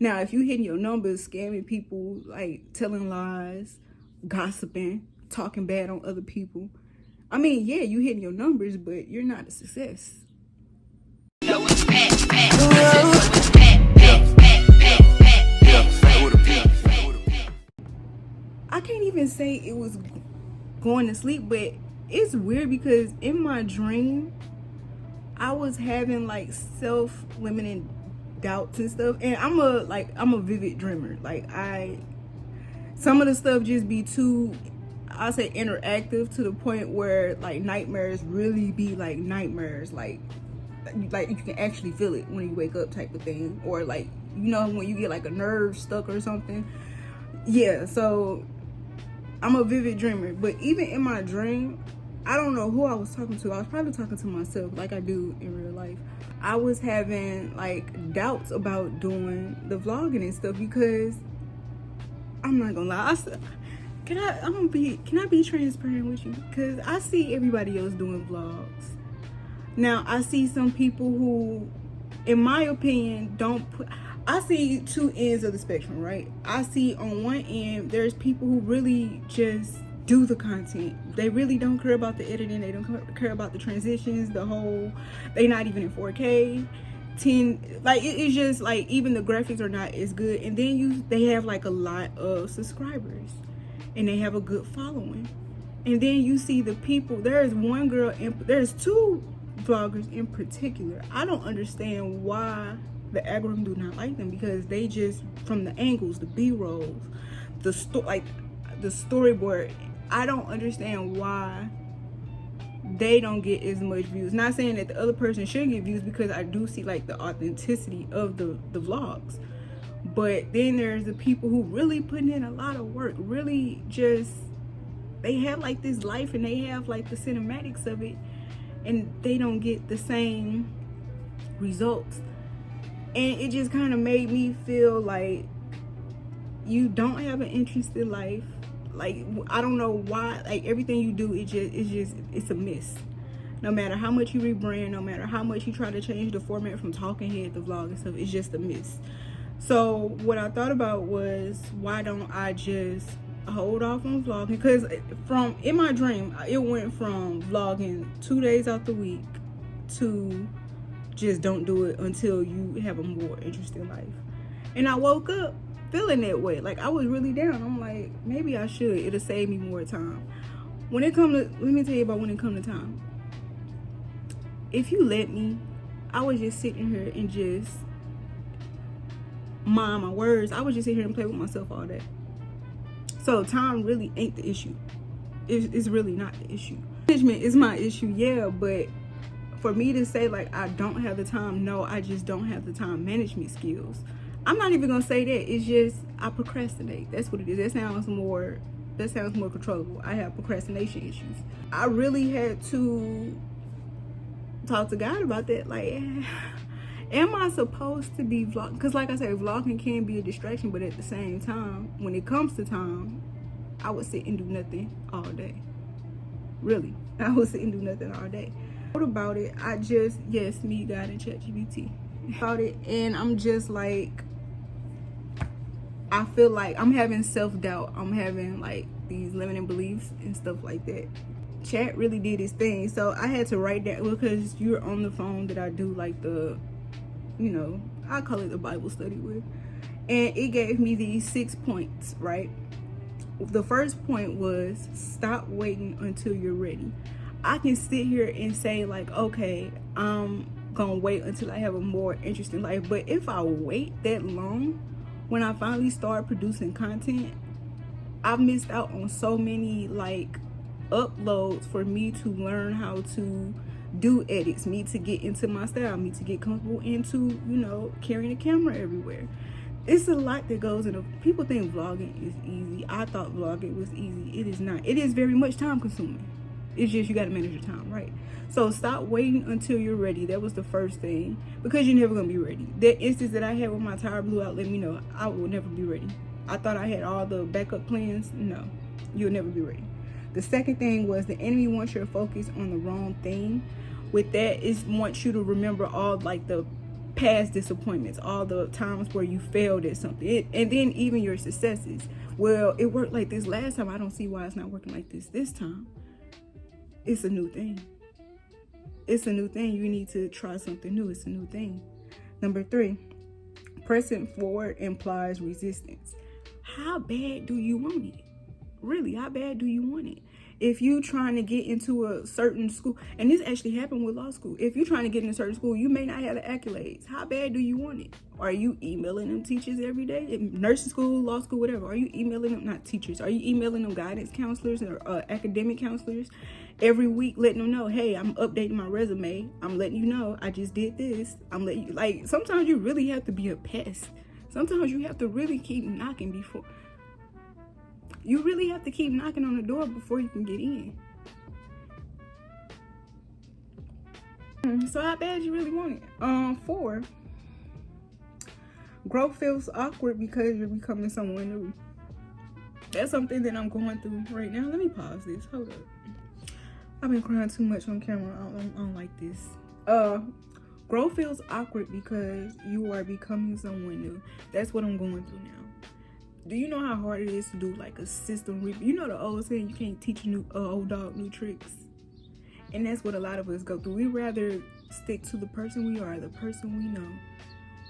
Now, if you hitting your numbers, scamming people, like telling lies, gossiping, talking bad on other people, I mean, yeah, you hitting your numbers, but you're not a success. I can't even say it was going to sleep, but it's weird because in my dream, I was having like self-limiting doubts and stuff, and I'm a vivid dreamer. Like some of the stuff just be too, I say, interactive, to the point where like nightmares really be like nightmares, like you can actually feel it when you wake up, type of thing. Or like, you know, when you get like a nerve stuck or something. Yeah, so I'm a vivid dreamer. But even in my dream, I don't know who I was talking to. I was probably talking to myself, like I do in real life. I was having like doubts about doing the vlogging and stuff, because I'm not gonna lie, can I be transparent with you? Because I see everybody else doing vlogs. Now, I see some people who, in my opinion, I see two ends of the spectrum, right? I see on one end, there's people who really just do the content. They really don't care about the editing. They don't care about the transitions, they not even in 4K. It's just like, even the graphics are not as good. And then they have like a lot of subscribers and they have a good following. And then you see the people, there's two vloggers in particular. I don't understand why the algorithm do not like them, because they just, from the angles, the B-rolls, the storyboard, I don't understand why they don't get as much views. Not saying that the other person should get views, because I do see like the authenticity of the vlogs. But then there's the people who really putting in a lot of work, really just, they have like this life and they have like the cinematics of it, and they don't get the same results. And it just kind of made me feel like you don't have an interesting life. Like, I don't know why, like everything you do, it's a miss. No matter how much you rebrand, no matter how much you try to change the format from talking head to vlog and stuff, it's just a miss. So what I thought about was, why don't I just hold off on vlogging? Because in my dream, it went from vlogging 2 days out the week to just don't do it until you have a more interesting life. And I woke up feeling that way. Like, I was really down. I'm like, maybe I should. It'll save me more time. Let me tell you about when it comes to time. If you let me, I was just sitting here and just mind my words. I would just sit here and play with myself all day. So time really ain't the issue. It's really not the issue. Management is my issue, yeah, but for me to say like I don't have the time, no, I just don't have the time management skills. I'm not even gonna say that. It's just I procrastinate. That's what it is. That sounds more controllable. I have procrastination issues. I really had to talk to God about that. Like, am I supposed to be vlogging? Because like I said, vlogging can be a distraction, but at the same time, when it comes to time, I would sit and do nothing all day. Really, I would sit and do nothing all day. What about it? Yes, me, God, and ChatGPT about it, and I'm just like, I feel like I'm having self-doubt. I'm having like these limiting beliefs and stuff like that. Chat really did its thing, so I had to write that, because you're on the phone that I do like the, I call it the Bible study with, and it gave me these 6 points, right? The first point was, stop waiting until you're ready. I can sit here and say like, okay, I'm gonna wait until I have a more interesting life, but if I wait that long, when I finally start producing content, I've missed out on so many like uploads for me to learn how to do edits, me to get into my style, me to get comfortable into, carrying a camera everywhere. It's a lot that goes into. People think vlogging is easy. I thought vlogging was easy. It is not. It is very much time consuming. It's just, you got to manage your time, right? So stop waiting until you're ready. That was the first thing, because you're never gonna be ready. That instance that I had with my tire blew out let me know I will never be ready. I thought I had all the backup plans. No, you'll never be ready. The second thing was, the enemy wants your focus on the wrong thing. With that, it wants you to remember all like the past disappointments, all the times where you failed at something, and then even your successes. Well, it worked like this last time. I don't see why it's not working like this time. It's a new thing. It's a new thing. You need to try something new. It's a new thing. Number 3, pressing forward implies resistance. How bad do you want it? Really, how bad do you want it? If you trying to get into a certain school, and this actually happened with law school. If you're trying to get in a certain school, you may not have the accolades. How bad do you want it? Are you emailing them teachers every day? In nursing school, law school, whatever. Are you emailing them, not teachers, are you emailing them guidance counselors or academic counselors every week, letting them know, hey, I'm updating my resume. I'm letting you know I just did this. I'm letting you, like, sometimes you really have to be a pest. Sometimes you have to really keep knocking before. You really have to keep knocking on the door before you can get in. So how bad you really want it? 4, growth feels awkward because you're becoming someone new. That's something that I'm going through right now. Let me pause this. Hold up. I've been crying too much on camera. I don't like this. Growth feels awkward because you are becoming someone new. That's what I'm going through now. Do you know how hard it is to do like a system? You know the old saying, you can't teach a old dog new tricks. And that's what a lot of us go through. We rather stick to the person we are, the person we know,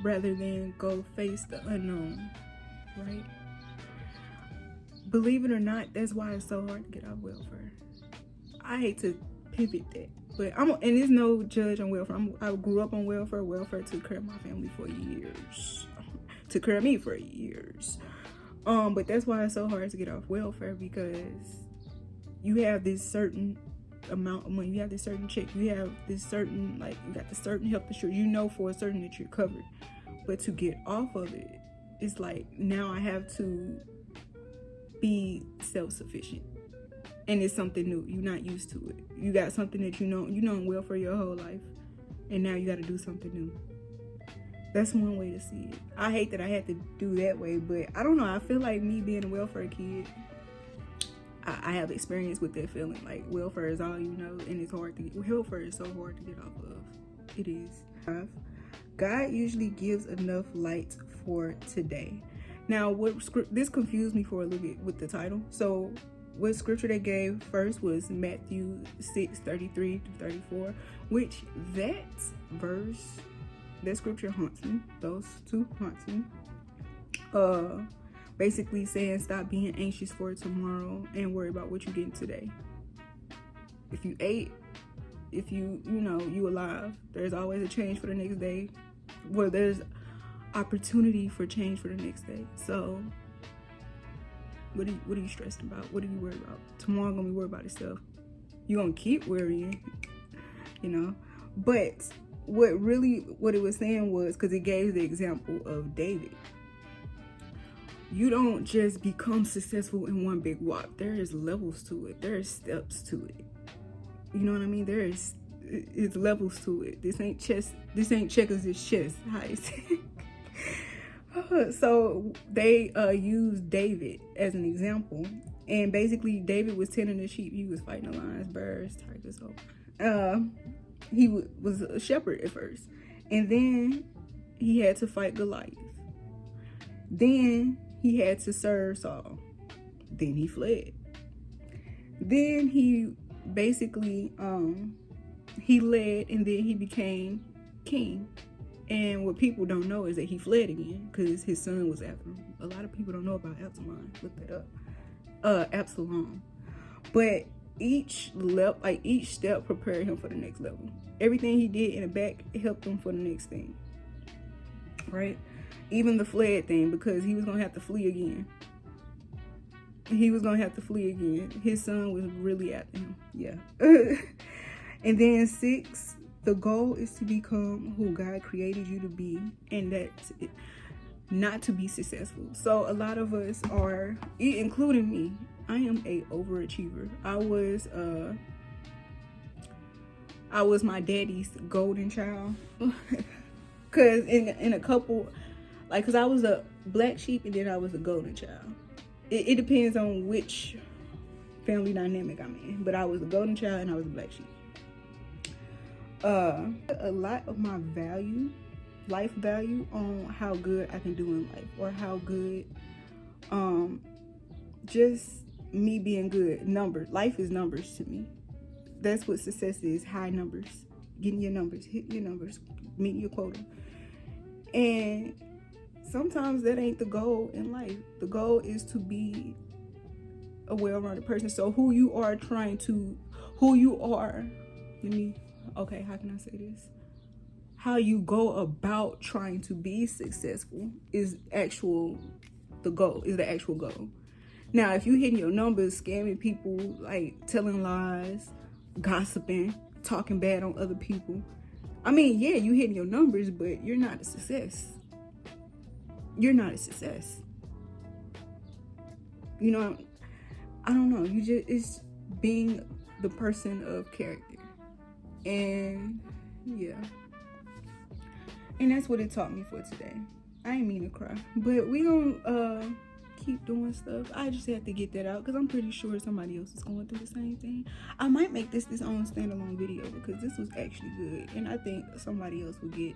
rather than go face the unknown, right? Believe it or not, that's why it's so hard to get off welfare. I hate to pivot that, but and there's no judge on welfare. I grew up on welfare. Welfare took care of my family for years. Took care of me for years. But that's why it's so hard to get off welfare, because you have this certain amount of money, you have this certain check, you have this certain, like, you got the certain health insurance, you know for a certain that you're covered. But to get off of it, it's like, now I have to be self-sufficient. And it's something new. You're not used to it. You got something that you know on welfare your whole life, and now you got to do something new. That's one way to see it. I hate that I had to do that way, but I don't know. I feel like me being a welfare kid, I have experience with that feeling. Like, welfare is all you know, and it's hard to get. Welfare is so hard to get off of. It is. God usually gives enough light for today. Now, this confused me for a little bit with the title. So, what scripture they gave first was Matthew 6:33-34, which that scripture haunts me. Those two haunts me. Basically saying stop being anxious for tomorrow and worry about what you're getting today. If you ate, if you alive, there's always a change for the next day. Well, there's opportunity for change for the next day. So what are you stressed about? What are you worried about? Tomorrow gonna be worried about itself. You're gonna keep worrying, But what it was saying was, because it gave the example of David. You don't just become successful in one big walk. There is levels to it. There are steps to it. You know what I mean? It's levels to it. This ain't chess. This ain't checkers. It's chess. How you say? So they used David as an example, and basically David was tending the sheep. He was fighting the lions, bears, tigers. He was a shepherd at first, and then he had to fight Goliath. Then he had to serve Saul. Then he fled. Then he basically he led, and then he became king. And what people don't know is that he fled again because his son was after him. A lot of people don't know about Absalom. Look that up. Absalom. But each step prepared him for the next level. Everything he did in the back helped him for the next thing. Right? Even the fled thing, because he was going to have to flee again. His son was really after him. Yeah. And then 6, the goal is to become who God created you to be, and that's it, not to be successful. So a lot of us are, including me, I am a overachiever. I was my daddy's golden child. Cause in a couple, cause I was a black sheep and then I was a golden child. It depends on which family dynamic I'm in, but I was a golden child and I was a black sheep. A lot of my value life value on how good I can do in life, or how good just me being good. Numbers. Life is numbers to me. That's what success is. High numbers. Getting your numbers. Hitting your numbers. Meeting your quota. And sometimes that ain't the goal in life. The goal is to be a well-rounded person. So how you how you go about trying to be successful is the actual goal. Now, if you hitting your numbers, scamming people, like telling lies, gossiping, talking bad on other people, I mean, yeah, you hitting your numbers, but you're not a success. You're not a success. You know, I don't know. It's being the person of character. And yeah. And that's what it taught me for today. I ain't mean to cry. But we gonna keep doing stuff. I just have to get that out because I'm pretty sure somebody else is going through the same thing. I might make this own standalone video because this was actually good. And I think somebody else will get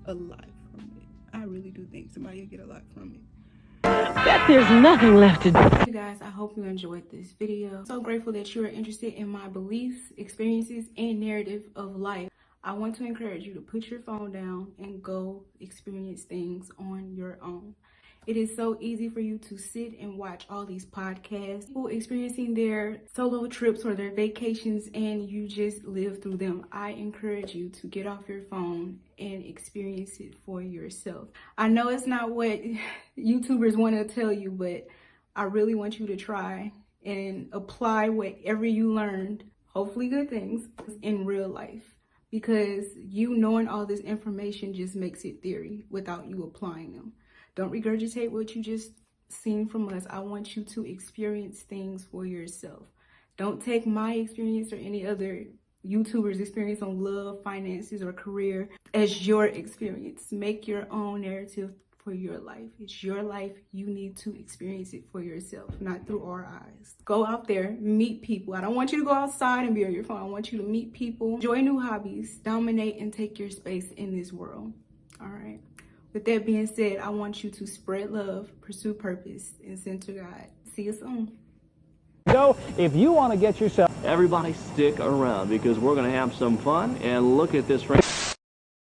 a lot from it. I really do think somebody will get a lot from it. Bet there's nothing left to do. Hey guys, I hope you enjoyed this video. I'm so grateful that you are interested in my beliefs, experiences, and narrative of life. I want to encourage you to put your phone down and go experience things on your own. It is so easy for you to sit and watch all these podcasts, people experiencing their solo trips or their vacations, and you just live through them. I encourage you to get off your phone and experience it for yourself. I know it's not what YouTubers want to tell you, but I really want you to try and apply whatever you learned, hopefully good things, in real life. Because you knowing all this information just makes it theory without you applying them. Don't regurgitate what you just seen from us. I want you to experience things for yourself. Don't take my experience or any other YouTuber's experience on love, finances, or career as your experience. Make your own narrative for your life. It's your life. You need to experience it for yourself, not through our eyes. Go out there, meet people. I don't want you to go outside and be on your phone. I want you to meet people, enjoy new hobbies, dominate and take your space in this world. All right. With that being said, I want you to spread love, pursue purpose, and center God. See you soon. So if you want to get yourself... Everybody stick around because we're going to have some fun and look at this.